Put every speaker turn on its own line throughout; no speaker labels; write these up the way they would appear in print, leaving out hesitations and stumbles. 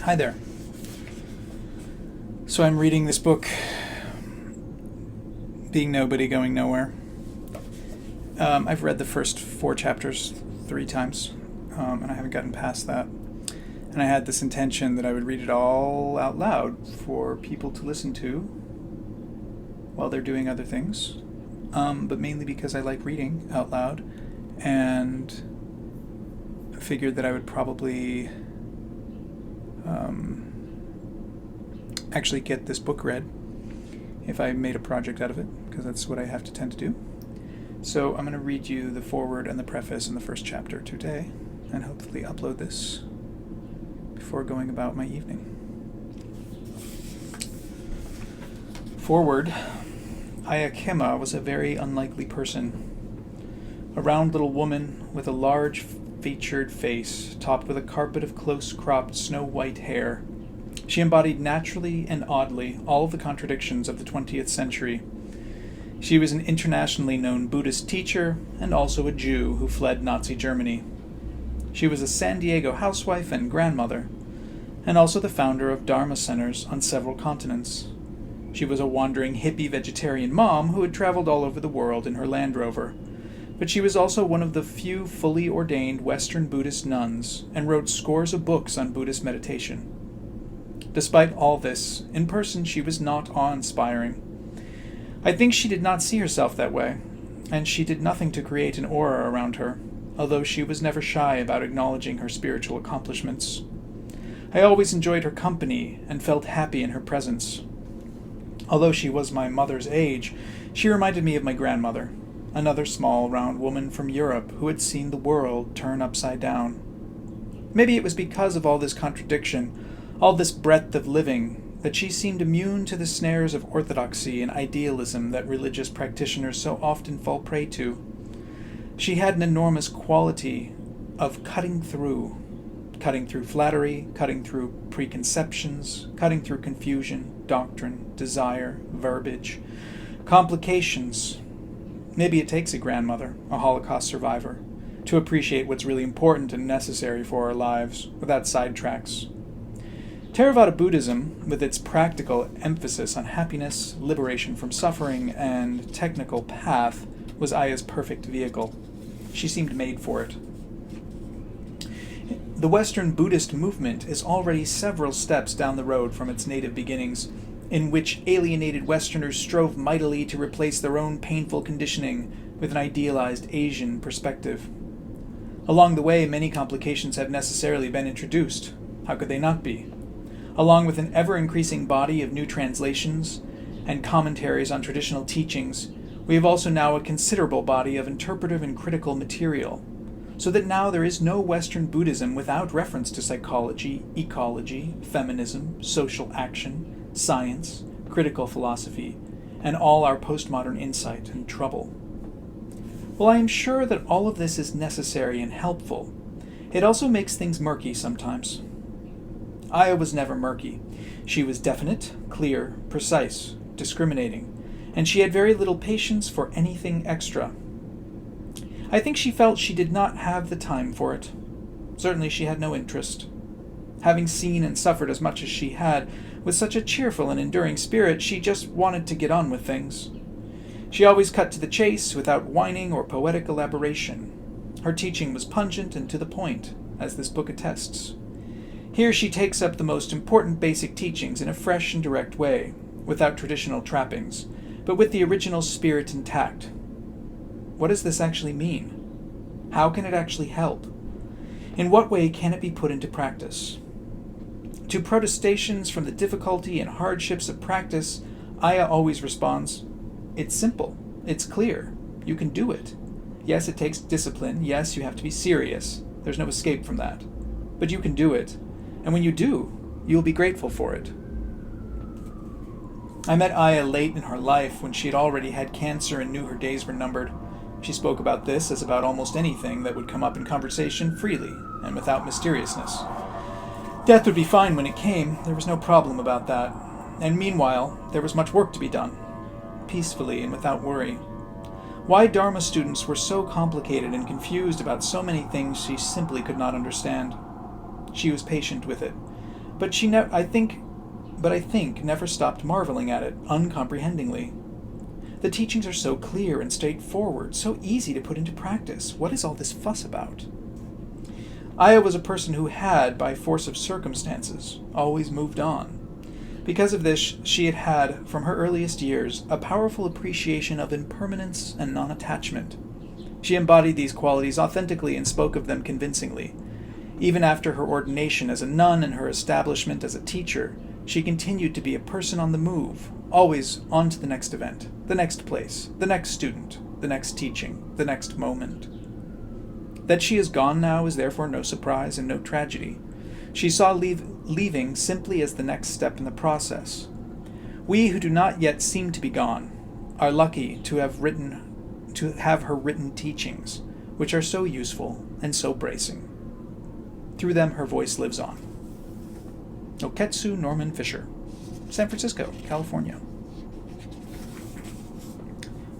Hi there. So I'm reading this book, Being Nobody, Going Nowhere. I've read the first 4 chapters 3 times, and I haven't gotten past that. And I had this intention that I would read it all out loud for people to listen to while they're doing other things, but mainly because I like reading out loud, and I figured that I would probably actually get this book read if I made a project out of it, because that's what I have to tend to do. So I'm going to read you the foreword and the preface in the first chapter today, and hopefully upload this before going about my evening. Foreword. Ayya Khema was a very unlikely person. A round little woman with a large featured face topped with a carpet of close-cropped snow-white hair. She embodied naturally and oddly all of the contradictions of the 20th century. She was an internationally known Buddhist teacher and also a Jew who fled Nazi Germany. She was a San Diego housewife and grandmother, and also the founder of Dharma centers on several continents. She was a wandering hippie vegetarian mom who had traveled all over the world in her Land Rover, but she was also one of the few fully ordained Western Buddhist nuns and wrote scores of books on Buddhist meditation. Despite all this, in person she was not awe-inspiring. I think she did not see herself that way, and she did nothing to create an aura around her, although she was never shy about acknowledging her spiritual accomplishments. I always enjoyed her company and felt happy in her presence. Although she was my mother's age, she reminded me of my grandmother, another small, round woman from Europe who had seen the world turn upside down. Maybe it was because of all this contradiction, all this breadth of living, that she seemed immune to the snares of orthodoxy and idealism that religious practitioners so often fall prey to. She had an enormous quality of cutting through flattery, cutting through preconceptions, cutting through confusion, doctrine, desire, verbiage, complications. Maybe it takes a grandmother, a Holocaust survivor, to appreciate what's really important and necessary for our lives, without sidetracks. Theravada Buddhism, with its practical emphasis on happiness, liberation from suffering, and technical path, was Ayya's perfect vehicle. She seemed made for it. The Western Buddhist movement is already several steps down the road from its native beginnings, in which alienated Westerners strove mightily to replace their own painful conditioning with an idealized Asian perspective. Along the way, many complications have necessarily been introduced. How could they not be? Along with an ever-increasing body of new translations and commentaries on traditional teachings, we have also now a considerable body of interpretive and critical material, so that now there is no Western Buddhism without reference to psychology, ecology, feminism, social action, science, critical philosophy, and all our postmodern insight and trouble. While I am sure that all of this is necessary and helpful, it also makes things murky sometimes. Ayya was never murky. She was definite, clear, precise, discriminating, and she had very little patience for anything extra. I think she felt she did not have the time for it. Certainly she had no interest. Having seen and suffered as much as she had, with such a cheerful and enduring spirit, she just wanted to get on with things. She always cut to the chase without whining or poetic elaboration. Her teaching was pungent and to the point, as this book attests. Here she takes up the most important basic teachings in a fresh and direct way, without traditional trappings, but with the original spirit intact. What does this actually mean? How can it actually help? In what way can it be put into practice? To protestations from the difficulty and hardships of practice, Ayya always responds, "It's simple. It's clear. You can do it. Yes, it takes discipline. Yes, you have to be serious. There's no escape from that. But you can do it. And when you do, you'll be grateful for it." I met Ayya late in her life when she had already had cancer and knew her days were numbered. She spoke about this as about almost anything that would come up in conversation freely and without mysteriousness. Death would be fine when it came, there was no problem about that. And meanwhile, there was much work to be done, peacefully and without worry. Why Dharma students were so complicated and confused about so many things she simply could not understand. She was patient with it, but I think never stopped marveling at it uncomprehendingly. The teachings are so clear and straightforward, so easy to put into practice. What is all this fuss about? Ayya was a person who had, by force of circumstances, always moved on. Because of this, she had had, from her earliest years, a powerful appreciation of impermanence and non-attachment. She embodied these qualities authentically and spoke of them convincingly. Even after her ordination as a nun and her establishment as a teacher, she continued to be a person on the move, always on to the next event, the next place, the next student, the next teaching, the next moment. That she is gone now is therefore no surprise and no tragedy. She saw leaving simply as the next step in the process. We who do not yet seem to be gone are lucky to have her written teachings, which are so useful and so bracing. Through them her voice lives on. Oketsu Norman Fisher, San Francisco, California.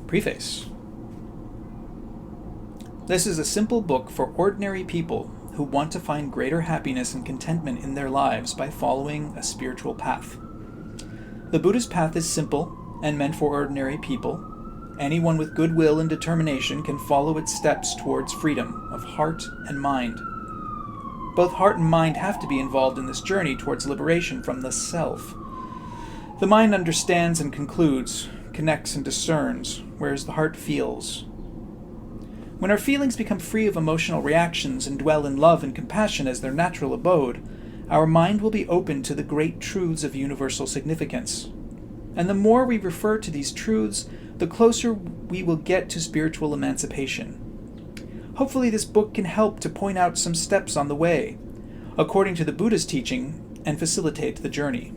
Preface. This is a simple book for ordinary people who want to find greater happiness and contentment in their lives by following a spiritual path. The Buddha's path is simple and meant for ordinary people. Anyone with goodwill and determination can follow its steps towards freedom of heart and mind. Both heart and mind have to be involved in this journey towards liberation from the self. The mind understands and concludes, connects and discerns, whereas the heart feels. When our feelings become free of emotional reactions and dwell in love and compassion as their natural abode, our mind will be open to the great truths of universal significance. And the more we refer to these truths, the closer we will get to spiritual emancipation. Hopefully this book can help to point out some steps on the way, according to the Buddha's teaching, and facilitate the journey.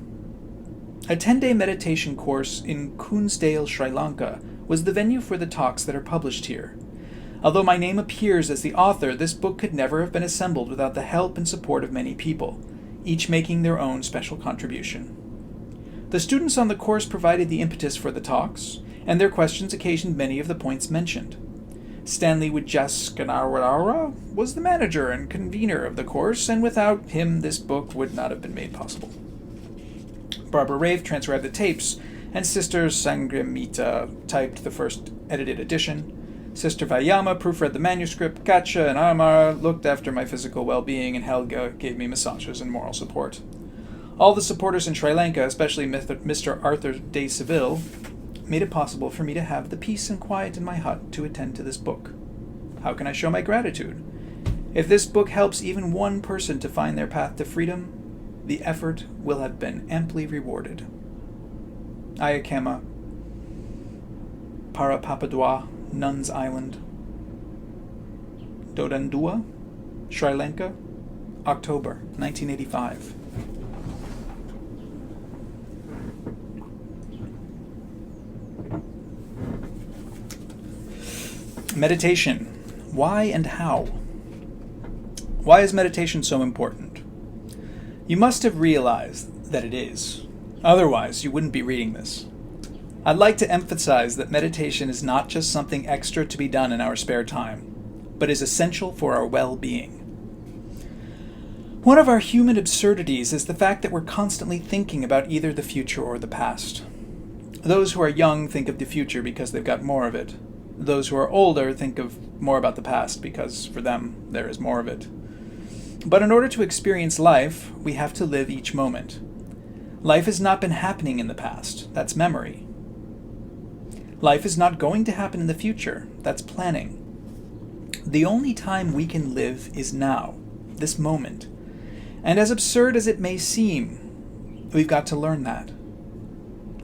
A 10-day meditation course in Kunsdale, Sri Lanka, was the venue for the talks that are published here. Although my name appears as the author, this book could never have been assembled without the help and support of many people, each making their own special contribution. The students on the course provided the impetus for the talks, and their questions occasioned many of the points mentioned. Stanley Wujaskanawara was the manager and convener of the course, and without him this book would not have been made possible. Barbara Rave transcribed the tapes, and Sister Sangramita typed the first edited edition. Sister Vayama proofread the manuscript, Katja and Amar looked after my physical well-being, and Helga gave me massages and moral support. All the supporters in Sri Lanka, especially Mr. Arthur de Seville, made it possible for me to have the peace and quiet in my hut to attend to this book. How can I show my gratitude? If this book helps even one person to find their path to freedom, the effort will have been amply rewarded. Ayya Khema, Parapapadua, Nuns Island, Dodandua, Sri Lanka, October 1985. Meditation. Why and how? Why is meditation so important? You must have realized that it is. Otherwise, you wouldn't be reading this. I'd like to emphasize that meditation is not just something extra to be done in our spare time, but is essential for our well-being. One of our human absurdities is the fact that we're constantly thinking about either the future or the past. Those who are young think of the future because they've got more of it. Those who are older think of more about the past because, for them, there is more of it. But in order to experience life, we have to live each moment. Life has not been happening in the past. That's memory. Life is not going to happen in the future. That's planning. The only time we can live is now, this moment. And as absurd as it may seem, we've got to learn that.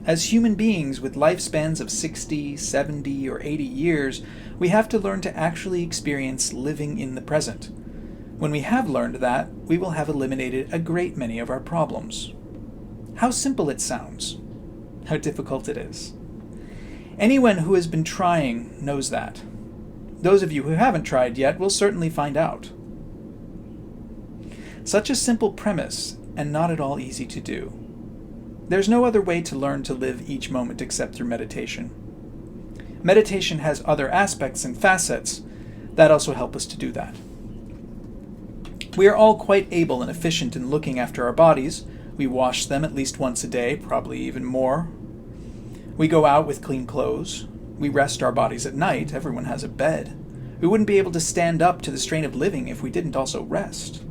As human beings with lifespans of 60, 70, or 80 years, we have to learn to actually experience living in the present. When we have learned that, we will have eliminated a great many of our problems. How simple it sounds. How difficult it is. Anyone who has been trying knows that. Those of you who haven't tried yet will certainly find out. Such a simple premise, and not at all easy to do. There's no other way to learn to live each moment except through meditation. Meditation has other aspects and facets that also help us to do that. We are all quite able and efficient in looking after our bodies. We wash them at least once a day, probably even more. We go out with clean clothes. We rest our bodies at night. Everyone has a bed. We wouldn't be able to stand up to the strain of living if we didn't also rest.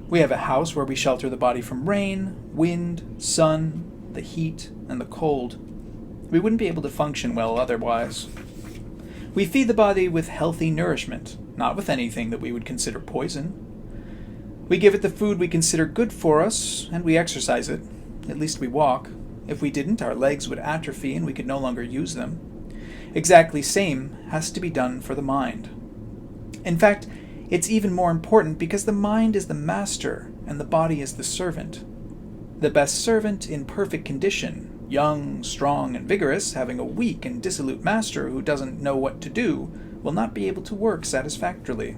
We have a house where we shelter the body from rain, wind, sun, the heat, and the cold. We wouldn't be able to function well otherwise. We feed the body with healthy nourishment, not with anything that we would consider poison. We give it the food we consider good for us, and we exercise it. At least we walk. If we didn't, our legs would atrophy and we could no longer use them. Exactly same has to be done for the mind. In fact, it's even more important because the mind is the master and the body is the servant. The best servant in perfect condition, young, strong, and vigorous, having a weak and dissolute master who doesn't know what to do, will not be able to work satisfactorily.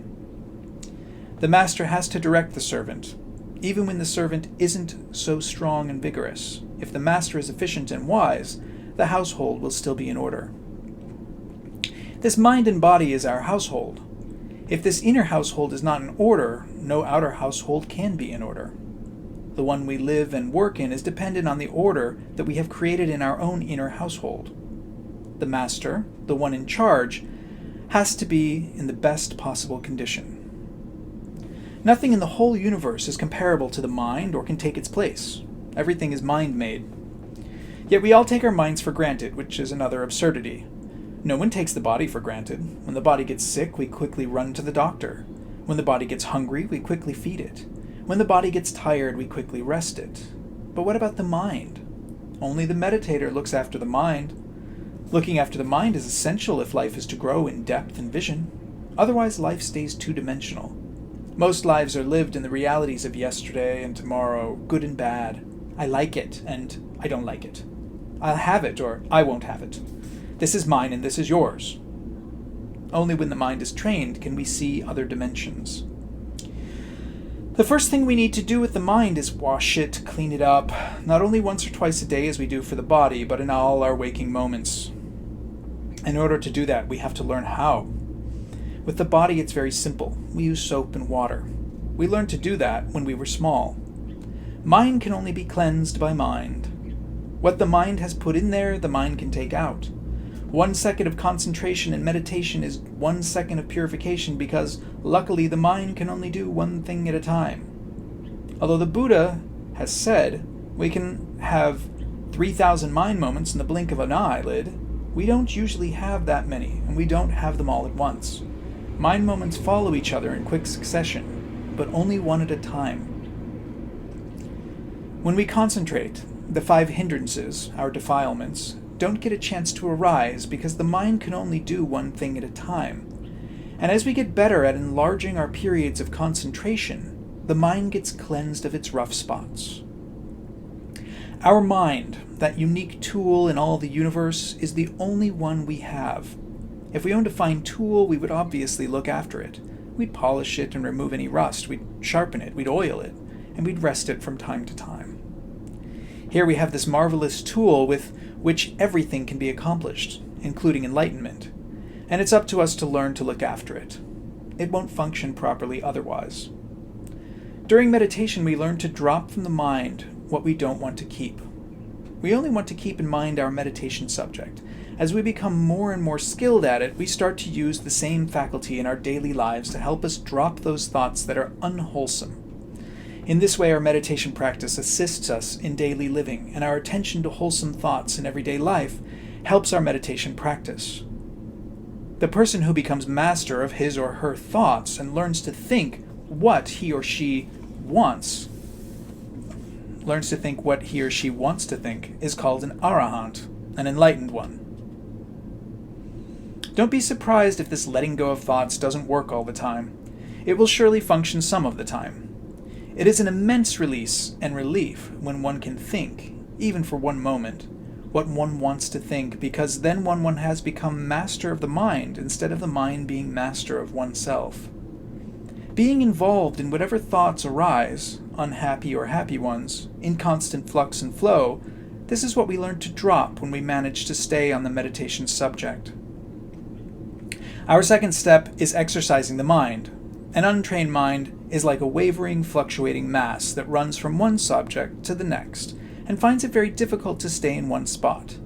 The master has to direct the servant, even when the servant isn't so strong and vigorous. If the master is efficient and wise, the household will still be in order. This mind and body is our household. If this inner household is not in order, no outer household can be in order. The one we live and work in is dependent on the order that we have created in our own inner household. The master, the one in charge, has to be in the best possible condition. Nothing in the whole universe is comparable to the mind or can take its place. Everything is mind-made. Yet we all take our minds for granted, which is another absurdity. No one takes the body for granted. When the body gets sick, we quickly run to the doctor. When the body gets hungry, we quickly feed it. When the body gets tired, we quickly rest it. But what about the mind? Only the meditator looks after the mind. Looking after the mind is essential if life is to grow in depth and vision. Otherwise, life stays two-dimensional. Most lives are lived in the realities of yesterday and tomorrow, good and bad. I like it, and I don't like it. I'll have it, or I won't have it. This is mine and this is yours. Only when the mind is trained can we see other dimensions. The first thing we need to do with the mind is wash it, clean it up, not only once or twice a day as we do for the body, but in all our waking moments. In order to do that, we have to learn how. With the body, it's very simple. We use soap and water. We learned to do that when we were small. Mind can only be cleansed by mind. What the mind has put in there, the mind can take out. 1 second of concentration and meditation is 1 second of purification because, luckily, the mind can only do one thing at a time. Although the Buddha has said we can have 3,000 mind moments in the blink of an eyelid, we don't usually have that many, and we don't have them all at once. Mind moments follow each other in quick succession, but only one at a time. When we concentrate, the 5 hindrances, our defilements, don't get a chance to arise because the mind can only do one thing at a time. And as we get better at enlarging our periods of concentration, the mind gets cleansed of its rough spots. Our mind, that unique tool in all the universe, is the only one we have. If we owned a fine tool, we would obviously look after it. We'd polish it and remove any rust, we'd sharpen it, we'd oil it, and we'd rest it from time to time. Here we have this marvelous tool with which everything can be accomplished, including enlightenment, and it's up to us to learn to look after it. It won't function properly otherwise. During meditation, we learn to drop from the mind what we don't want to keep. We only want to keep in mind our meditation subject. As we become more and more skilled at it, we start to use the same faculty in our daily lives to help us drop those thoughts that are unwholesome. In this way, our meditation practice assists us in daily living, and our attention to wholesome thoughts in everyday life helps our meditation practice. The person who becomes master of his or her thoughts and learns to think what he or she wants to think is called an arahant, an enlightened one. Don't be surprised if this letting go of thoughts doesn't work all the time. It will surely function some of the time. It is an immense release and relief when one can think, even for one moment, what one wants to think, because then one has become master of the mind instead of the mind being master of oneself. Being involved in whatever thoughts arise, unhappy or happy ones, in constant flux and flow, this is what we learn to drop when we manage to stay on the meditation subject. Our second step is exercising the mind, An untrained mind is like a wavering, fluctuating mass that runs from one subject to the next and finds it very difficult to stay in one spot.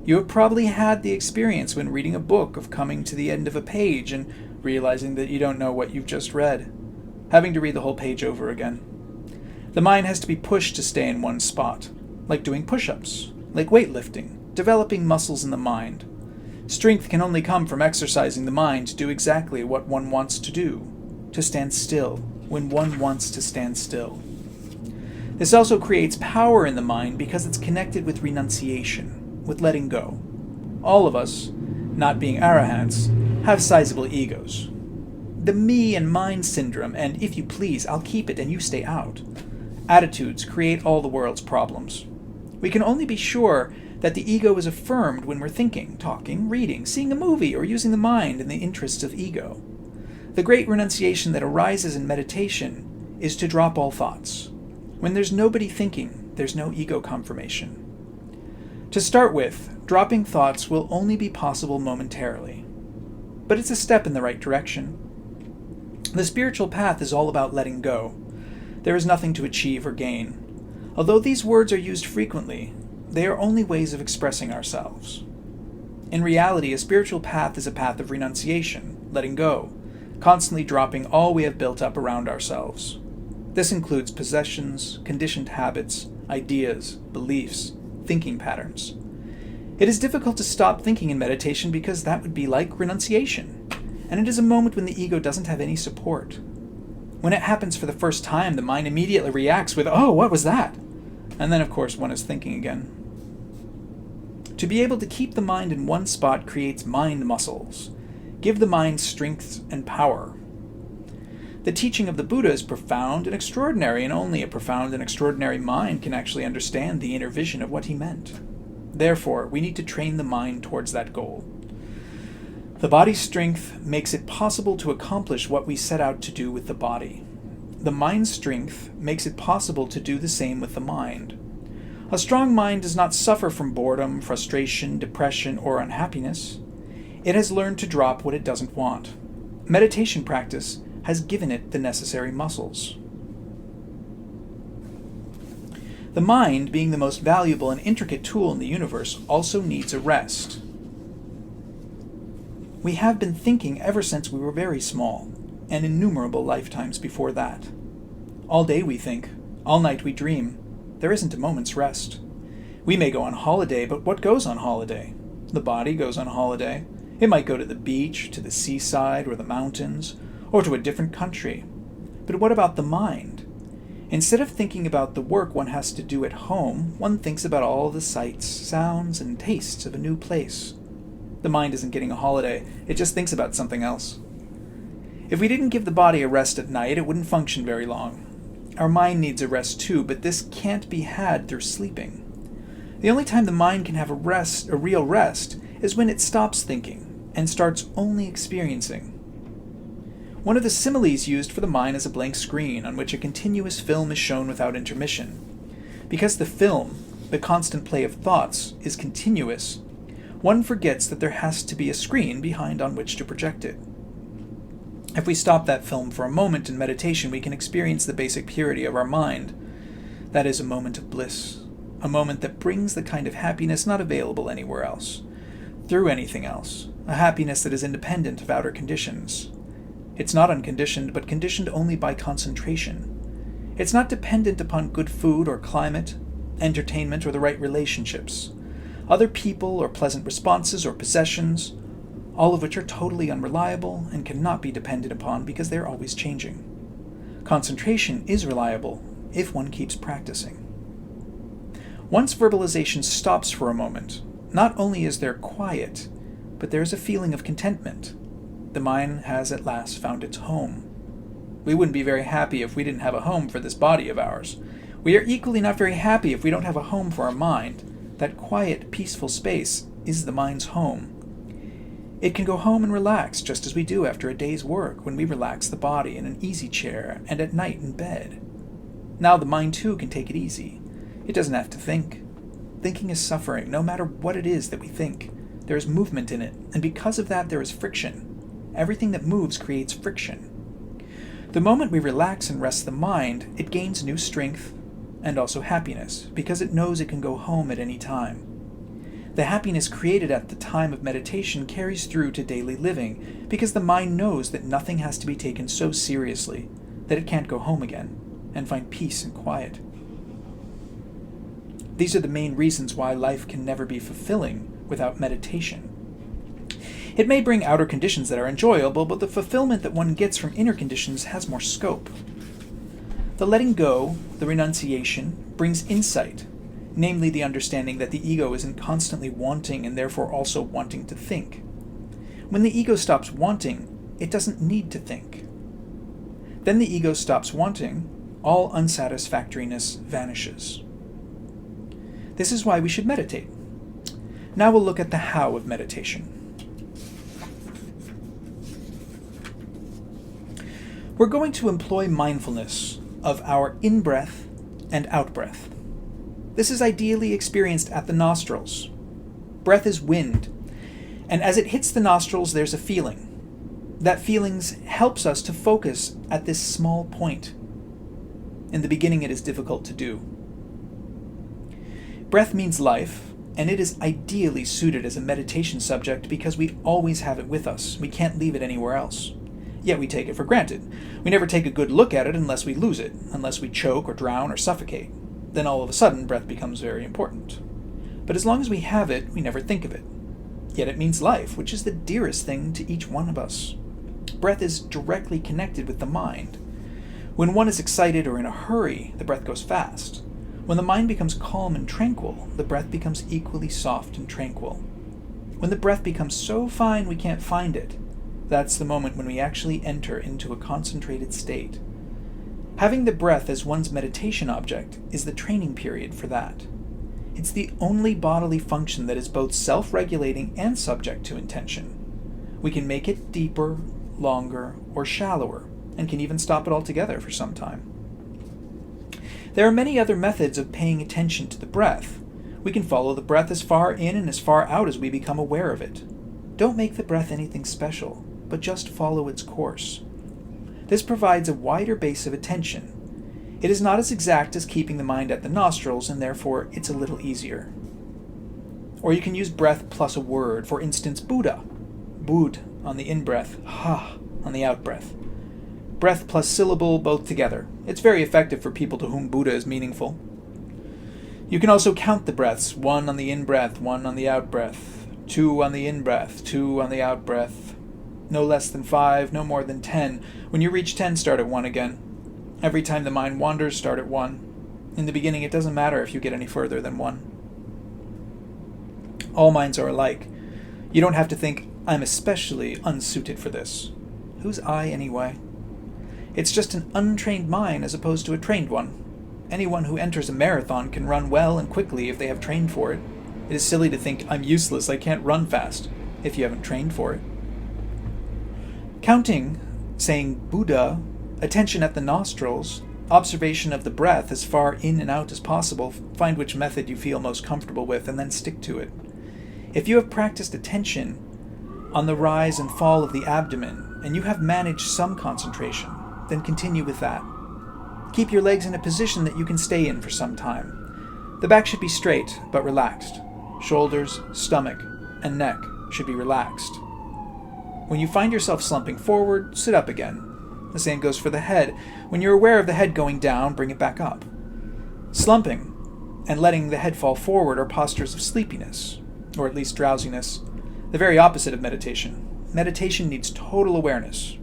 You have probably had the experience when reading a book of coming to the end of a page and realizing that you don't know what you've just read, having to read the whole page over again. The mind has to be pushed to stay in one spot, like doing push-ups, like weightlifting, developing muscles in the mind. Strength can only come from exercising the mind to do exactly what one wants to do, to stand still when one wants to stand still. This also creates power in the mind because it's connected with renunciation, with letting go. All of us, not being arahants, have sizable egos. The me and mine syndrome and if you please, I'll keep it and you stay out. Attitudes create all the world's problems. We can only be sure that the ego is affirmed when we're thinking, talking, reading, seeing a movie, or using the mind in the interests of ego. The great renunciation that arises in meditation is to drop all thoughts. When there's nobody thinking, there's no ego confirmation. To start with, dropping thoughts will only be possible momentarily. But it's a step in the right direction. The spiritual path is all about letting go. There is nothing to achieve or gain. Although these words are used frequently, they are only ways of expressing ourselves. In reality, a spiritual path is a path of renunciation, letting go, constantly dropping all we have built up around ourselves. This includes possessions, conditioned habits, ideas, beliefs, thinking patterns. It is difficult to stop thinking in meditation because that would be like renunciation, and it is a moment when the ego doesn't have any support. When it happens for the first time, the mind immediately reacts with, "Oh, what was that?" And then, of course, one is thinking again. To be able to keep the mind in one spot creates mind muscles. Give the mind strength and power. The teaching of the Buddha is profound and extraordinary, and only a profound and extraordinary mind can actually understand the inner vision of what he meant. Therefore, we need to train the mind towards that goal. The body's strength makes it possible to accomplish what we set out to do with the body. The mind's strength makes it possible to do the same with the mind. A strong mind does not suffer from boredom, frustration, depression, or unhappiness. It has learned to drop what it doesn't want. Meditation practice has given it the necessary muscles. The mind, being the most valuable and intricate tool in the universe, also needs a rest. We have been thinking ever since we were very small, and innumerable lifetimes before that. All day we think, all night we dream. There isn't a moment's rest. We may go on holiday, but what goes on holiday? The body goes on holiday. It might go to the beach, to the seaside, or the mountains, or to a different country. But what about the mind? Instead of thinking about the work one has to do at home, one thinks about all the sights, sounds, and tastes of a new place. The mind isn't getting a holiday, it just thinks about something else. If we didn't give the body a rest at night, it wouldn't function very long. Our mind needs a rest too, but this can't be had through sleeping. The only time the mind can have a real rest, is when it stops thinking and starts only experiencing. One of the similes used for the mind is a blank screen on which a continuous film is shown without intermission. Because the film, the constant play of thoughts, is continuous, one forgets that there has to be a screen behind on which to project it. If we stop that film for a moment in meditation, we can experience the basic purity of our mind. That is a moment of bliss, a moment that brings the kind of happiness not available anywhere else, through anything else, a happiness that is independent of outer conditions. It's not unconditioned, but conditioned only by concentration. It's not dependent upon good food or climate, entertainment, or the right relationships, other people or pleasant responses or possessions, all of which are totally unreliable and cannot be depended upon because they are always changing. Concentration is reliable if one keeps practicing. Once verbalization stops for a moment, not only is there quiet, but there is a feeling of contentment. The mind has at last found its home. We wouldn't be very happy if we didn't have a home for this body of ours. We are equally not very happy if we don't have a home for our mind. That quiet, peaceful space is the mind's home. It can go home and relax just as we do after a day's work when we relax the body in an easy chair and at night in bed. Now the mind too can take it easy. It doesn't have to think. Thinking is suffering, no matter what it is that we think. There is movement in it, and because of that there is friction. Everything that moves creates friction. The moment we relax and rest the mind, it gains new strength and also happiness, because it knows it can go home at any time. The happiness created at the time of meditation carries through to daily living, because the mind knows that nothing has to be taken so seriously that it can't go home again and find peace and quiet. These are the main reasons why life can never be fulfilling without meditation. It may bring outer conditions that are enjoyable, but the fulfillment that one gets from inner conditions has more scope. The letting go, the renunciation, brings insight, namely the understanding that the ego isn't constantly wanting and therefore also wanting to think. When the ego stops wanting, it doesn't need to think. Then the ego stops wanting, all unsatisfactoriness vanishes. This is why we should meditate. Now we'll look at the how of meditation. We're going to employ mindfulness of our in-breath and out-breath. This is ideally experienced at the nostrils. Breath is wind, and as it hits the nostrils, there's a feeling. That feeling helps us to focus at this small point. In the beginning, it is difficult to do. Breath means life, and it is ideally suited as a meditation subject because we always have it with us. We can't leave it anywhere else. Yet we take it for granted. We never take a good look at it unless we lose it, unless we choke or drown or suffocate. Then all of a sudden, breath becomes very important. But as long as we have it, we never think of it. Yet it means life, which is the dearest thing to each one of us. Breath is directly connected with the mind. When one is excited or in a hurry, the breath goes fast. When the mind becomes calm and tranquil, the breath becomes equally soft and tranquil. When the breath becomes so fine we can't find it, that's the moment when we actually enter into a concentrated state. Having the breath as one's meditation object is the training period for that. It's the only bodily function that is both self-regulating and subject to intention. We can make it deeper, longer, or shallower, and can even stop it altogether for some time. There are many other methods of paying attention to the breath. We can follow the breath as far in and as far out as we become aware of it. Don't make the breath anything special, but just follow its course. This provides a wider base of attention. It is not as exact as keeping the mind at the nostrils, and therefore it's a little easier. Or you can use breath plus a word, for instance, Buddha. Bud on the in-breath, ha on the out-breath. Breath plus syllable both together. It's very effective for people to whom Buddha is meaningful. You can also count the breaths, 1 on the in-breath, 1 on the out-breath, 2 on the in-breath, 2 on the out-breath. No less than 5, no more than 10. When you reach 10, start at 1 again. Every time the mind wanders, start at 1. In the beginning, it doesn't matter if you get any further than 1. All minds are alike. You don't have to think, I'm especially unsuited for this. Who's I, anyway? It's just an untrained mind as opposed to a trained one. Anyone who enters a marathon can run well and quickly if they have trained for it. It is silly to think, I'm useless, I can't run fast, if you haven't trained for it. Counting, saying Buddha, attention at the nostrils, observation of the breath as far in and out as possible, find which method you feel most comfortable with and then stick to it. If you have practiced attention on the rise and fall of the abdomen and you have managed some concentration, then continue with that. Keep your legs in a position that you can stay in for some time. The back should be straight but relaxed. Shoulders, stomach, and neck should be relaxed. When you find yourself slumping forward, sit up again. The same goes for the head. When you're aware of the head going down, bring it back up. Slumping and letting the head fall forward are postures of sleepiness, or at least drowsiness, the very opposite of meditation. Meditation needs total awareness.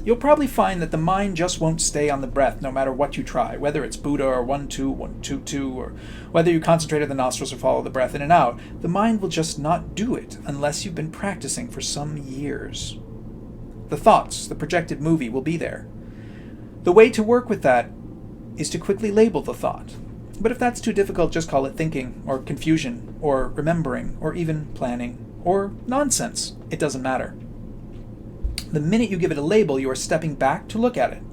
You'll probably find that the mind just won't stay on the breath no matter what you try, whether it's Buddha or 1-2, 1-2-2, or whether you concentrate on the nostrils or follow the breath in and out. The mind will just not do it unless you've been practicing for some years. The thoughts, the projected movie, will be there. The way to work with that is to quickly label the thought. But if that's too difficult, just call it thinking, or confusion, or remembering, or even planning, or nonsense. It doesn't matter. The minute you give it a label, you are stepping back to look at it.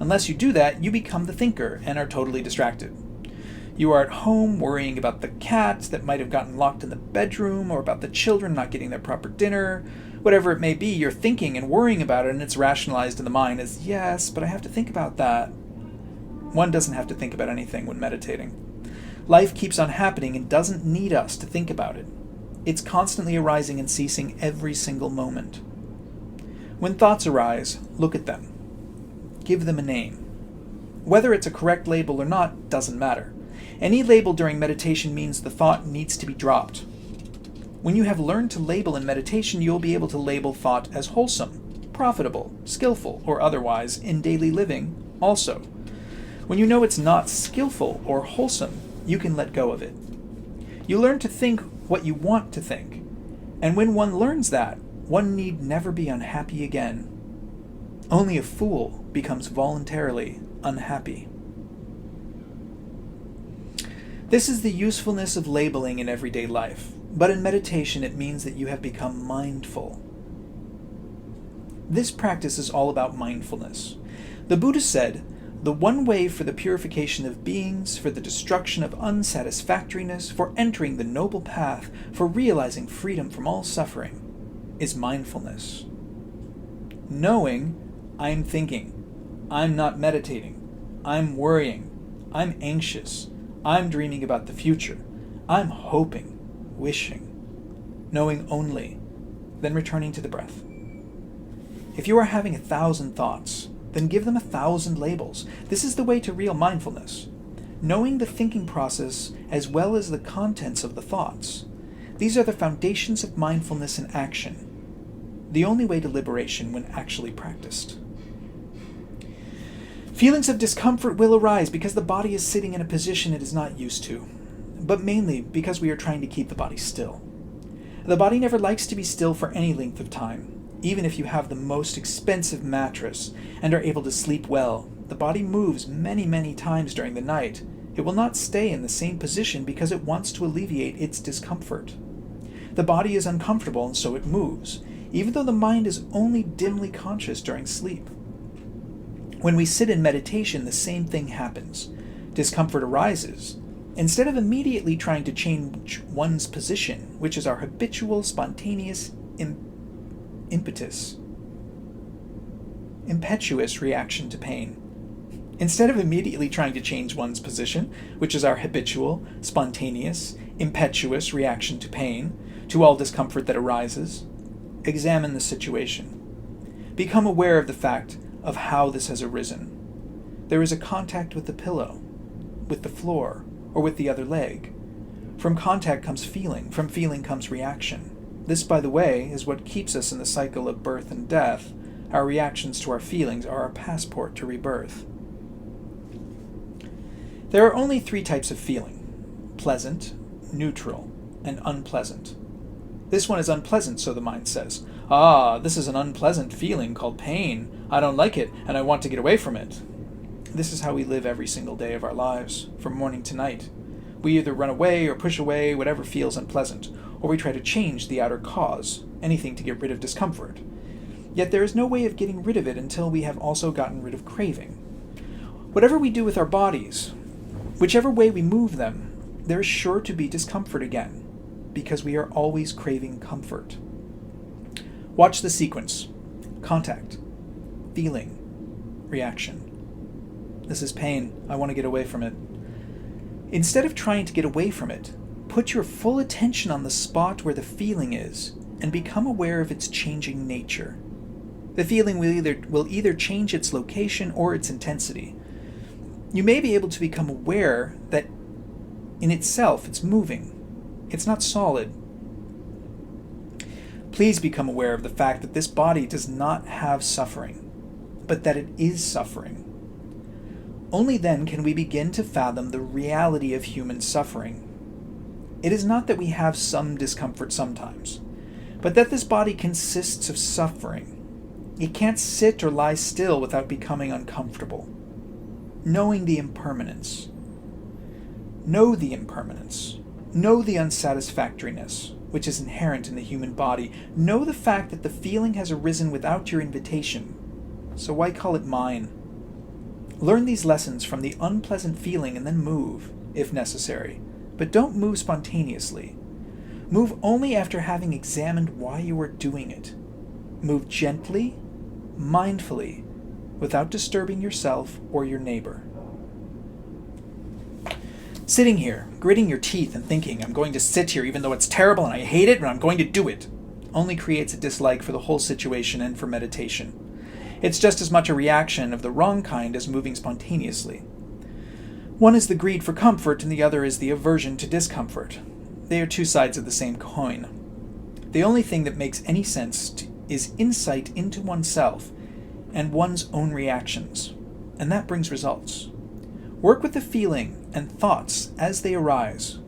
Unless you do that, you become the thinker and are totally distracted. You are at home worrying about the cat that might have gotten locked in the bedroom, or about the children not getting their proper dinner, Whatever it may be, you're thinking and worrying about it, and it's rationalized in the mind as, yes, but I have to think about that. One doesn't have to think about anything when meditating. Life keeps on happening and doesn't need us to think about it. It's constantly arising and ceasing every single moment. When thoughts arise, look at them. Give them a name. Whether it's a correct label or not doesn't matter. Any label during meditation means the thought needs to be dropped. When you have learned to label in meditation, you'll be able to label thought as wholesome, profitable, skillful, or otherwise in daily living also. When you know it's not skillful or wholesome, you can let go of it. You learn to think what you want to think, and when one learns that, one need never be unhappy again. Only a fool becomes voluntarily unhappy. This is the usefulness of labeling in everyday life, but in meditation it means that you have become mindful. This practice is all about mindfulness. The Buddha said, "The one way for the purification of beings, for the destruction of unsatisfactoriness, for entering the noble path, for realizing freedom from all suffering, is mindfulness." Knowing, I'm thinking, I'm not meditating, I'm worrying, I'm anxious, I'm dreaming about the future, I'm hoping, wishing. Knowing only, then returning to the breath. If you are having 1,000 thoughts, then give them 1,000 labels. This is the way to real mindfulness. Knowing the thinking process as well as the contents of the thoughts. These are the foundations of mindfulness in action. The only way to liberation when actually practiced. Feelings of discomfort will arise because the body is sitting in a position it is not used to, but mainly because we are trying to keep the body still. The body never likes to be still for any length of time. Even if you have the most expensive mattress and are able to sleep well, the body moves many, many times during the night. It will not stay in the same position because it wants to alleviate its discomfort. The body is uncomfortable and so it moves, even though the mind is only dimly conscious during sleep. When we sit in meditation, the same thing happens. Discomfort arises. Instead of immediately trying to change one's position, which is our habitual, spontaneous, impetuous reaction to pain. Instead of immediately trying to change one's position, which is our habitual, spontaneous, impetuous reaction to pain, to all discomfort that arises, examine the situation. Become aware of the fact of how this has arisen. There is a contact with the pillow, with the floor, or with the other leg. From contact comes feeling, from feeling comes reaction. This, by the way, is what keeps us in the cycle of birth and death. Our reactions to our feelings are our passport to rebirth. There are only 3 types of feeling: pleasant, neutral, and unpleasant. This one is unpleasant, so the mind says, this is an unpleasant feeling called pain. I don't like it, and I want to get away from it. This is how we live every single day of our lives, from morning to night. We either run away or push away whatever feels unpleasant, or we try to change the outer cause, anything to get rid of discomfort. Yet there is no way of getting rid of it until we have also gotten rid of craving. Whatever we do with our bodies, whichever way we move them, there is sure to be discomfort again, because we are always craving comfort. Watch the sequence: contact, feeling, reaction. This is pain. I want to get away from it. Instead of trying to get away from it, put your full attention on the spot where the feeling is and become aware of its changing nature. The feeling will either change its location or its intensity. You may be able to become aware that in itself it's moving. It's not solid. Please become aware of the fact that this body does not have suffering, but that it is suffering. Only then can we begin to fathom the reality of human suffering. It is not that we have some discomfort sometimes, but that this body consists of suffering. It can't sit or lie still without becoming uncomfortable. Knowing the impermanence. Know the impermanence. Know the unsatisfactoriness, which is inherent in the human body. Know the fact that the feeling has arisen without your invitation. So why call it mine? Learn these lessons from the unpleasant feeling and then move, if necessary. But don't move spontaneously. Move only after having examined why you are doing it. Move gently, mindfully, without disturbing yourself or your neighbor. Sitting here, gritting your teeth and thinking, I'm going to sit here even though it's terrible and I hate it, and I'm going to do it, only creates a dislike for the whole situation and for meditation. It's just as much a reaction of the wrong kind as moving spontaneously. One is the greed for comfort and the other is the aversion to discomfort. They are two sides of the same coin. The only thing that makes any sense is insight into oneself and one's own reactions, and that brings results. Work with the feeling and thoughts as they arise.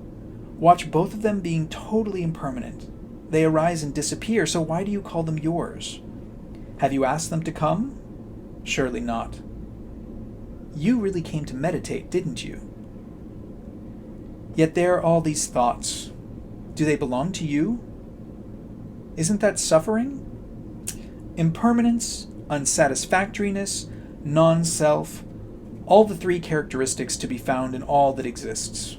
Watch both of them being totally impermanent. They arise and disappear, so why do you call them yours? Have you asked them to come? Surely not. You really came to meditate, didn't you? Yet there are all these thoughts. Do they belong to you? Isn't that suffering? Impermanence, unsatisfactoriness, non-self, all the three characteristics to be found in all that exists.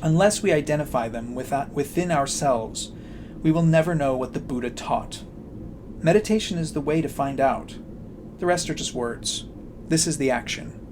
Unless we identify them within ourselves, we will never know what the Buddha taught. Meditation is the way to find out. The rest are just words. This is the action.